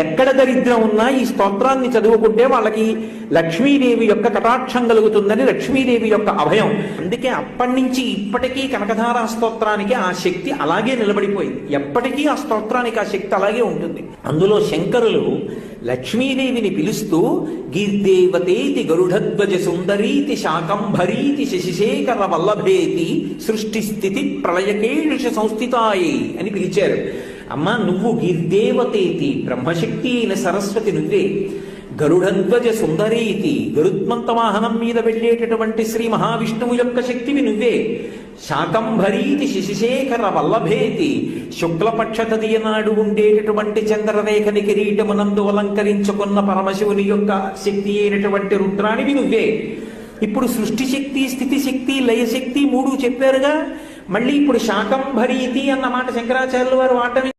ఎక్కడ దరిద్రం ఉన్నా ఈ స్తోత్రాన్ని చదువుకుంటే వాళ్ళకి లక్ష్మీదేవి యొక్క కటాక్షం కలుగుతుందని లక్ష్మీదేవి యొక్క అభయం. అందుకే అప్పటి నుంచి ఇప్పటికీ కనకధారా స్తోత్రానికి ఆ శక్తి అలాగే నిలబడిపోయింది. ఎప్పటికీ ఆ స్తోత్రానికి ఆ శక్తి అలాగే ఉంటుంది. అందులో శంకరులు లక్ష్మీదేవిని పిలుస్తూ గీర్దేవతేతి గరుడధ్వజ సుందరీతి శాకంభరీతి శశిశేఖర వల్లభేతి సృష్టి స్థితి ప్రళయకేష సంస్థితాయి అని పిలిచారు. అమ్మా, నువ్వు గీర్దేవతేతి, బ్రహ్మశక్తి అయిన సరస్వతి నువ్వే. గరుడధ్వజ సుందరీతి, గరుత్మంత వాహనం మీద వెళ్ళేటటువంటి శ్రీ మహావిష్ణువు యొక్క శక్తివి నువ్వే. శాకంభరీతి శశిశేఖర వల్లభేతి, శుక్లపక్ష తదియ నాడు ఉండేటటువంటి చంద్రరేఖని కిరీటమునందు అలంకరించుకున్న పరమశివుని యొక్క శక్తి అయినటువంటి రుద్రానివి నువ్వే. ఇప్పుడు సృష్టి శక్తి, స్థితి శక్తి, లయశక్తి మూడు చెప్పారుగా. మళ్ళీ ఇప్పుడు శాకంభరీతి అన్న మాట శంకరాచార్యుల వారు వాడటం